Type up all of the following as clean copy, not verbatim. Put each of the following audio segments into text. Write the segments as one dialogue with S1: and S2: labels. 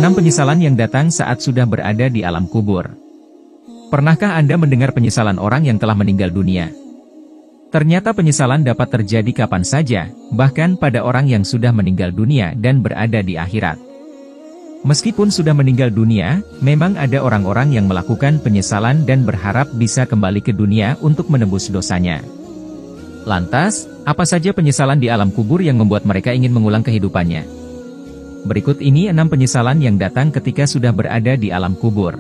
S1: 6 penyesalan yang datang saat sudah berada di alam kubur. Pernahkah Anda mendengar penyesalan orang yang telah meninggal dunia? Ternyata penyesalan dapat terjadi kapan saja, bahkan pada orang yang sudah meninggal dunia dan berada di akhirat. Meskipun sudah meninggal dunia, memang ada orang-orang yang melakukan penyesalan dan berharap bisa kembali ke dunia untuk menebus dosanya. Lantas, apa saja penyesalan di alam kubur yang membuat mereka ingin mengulang kehidupannya? Berikut ini 6 penyesalan yang datang ketika sudah berada di alam kubur.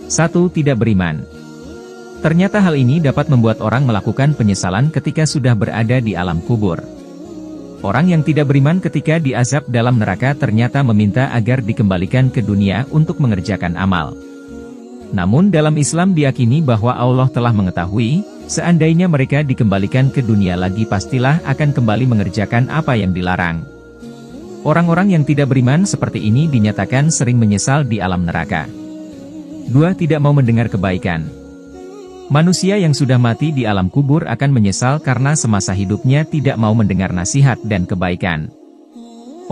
S1: 1. Tidak beriman. Ternyata hal ini dapat membuat orang melakukan penyesalan ketika sudah berada di alam kubur. Orang yang tidak beriman ketika diazab dalam neraka ternyata meminta agar dikembalikan ke dunia untuk mengerjakan amal. Namun dalam Islam diyakini bahwa Allah telah mengetahui, seandainya mereka dikembalikan ke dunia lagi pastilah akan kembali mengerjakan apa yang dilarang. Orang-orang yang tidak beriman seperti ini dinyatakan sering menyesal di alam neraka. 2. Tidak mau mendengar kebaikan. Manusia yang sudah mati di alam kubur akan menyesal karena semasa hidupnya tidak mau mendengar nasihat dan kebaikan.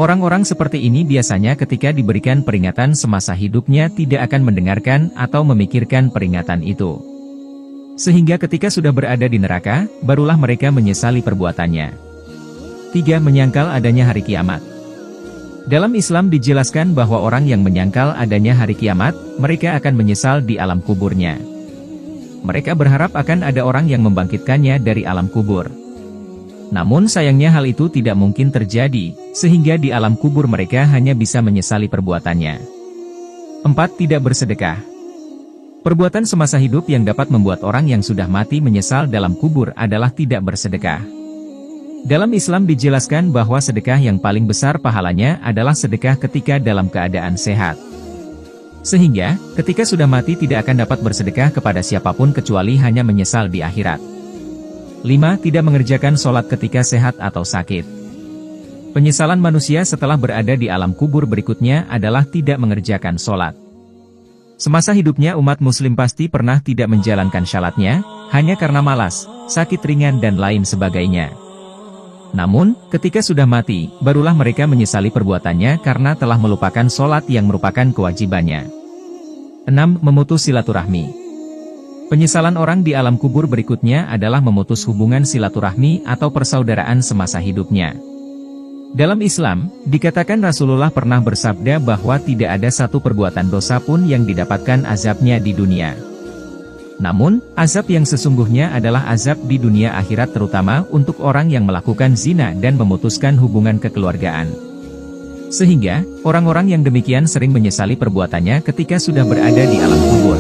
S1: Orang-orang seperti ini biasanya ketika diberikan peringatan semasa hidupnya tidak akan mendengarkan atau memikirkan peringatan itu. Sehingga ketika sudah berada di neraka, barulah mereka menyesali perbuatannya. 3. Menyangkal adanya hari kiamat. Dalam Islam dijelaskan bahwa orang yang menyangkal adanya hari kiamat, mereka akan menyesal di alam kuburnya. Mereka berharap akan ada orang yang membangkitkannya dari alam kubur. Namun sayangnya hal itu tidak mungkin terjadi, sehingga di alam kubur mereka hanya bisa menyesali perbuatannya. 4. Tidak bersedekah. Perbuatan semasa hidup yang dapat membuat orang yang sudah mati menyesal dalam kubur adalah tidak bersedekah. Dalam Islam dijelaskan bahwa sedekah yang paling besar pahalanya adalah sedekah ketika dalam keadaan sehat. Sehingga, ketika sudah mati tidak akan dapat bersedekah kepada siapapun kecuali hanya menyesal di akhirat. 5. Tidak mengerjakan sholat ketika sehat atau sakit. Penyesalan manusia setelah berada di alam kubur berikutnya adalah tidak mengerjakan sholat. Semasa hidupnya umat muslim pasti pernah tidak menjalankan syalatnya, hanya karena malas, sakit ringan dan lain sebagainya. Namun, ketika sudah mati, barulah mereka menyesali perbuatannya karena telah melupakan sholat yang merupakan kewajibannya. 6. Memutus silaturahmi. Penyesalan orang di alam kubur berikutnya adalah memutus hubungan silaturahmi atau persaudaraan semasa hidupnya. Dalam Islam, dikatakan Rasulullah pernah bersabda bahwa tidak ada satu perbuatan dosa pun yang didapatkan azabnya di dunia. Namun, azab yang sesungguhnya adalah azab di dunia akhirat terutama untuk orang yang melakukan zina dan memutuskan hubungan kekeluargaan. Sehingga, orang-orang yang demikian sering menyesali perbuatannya ketika sudah berada di alam kubur.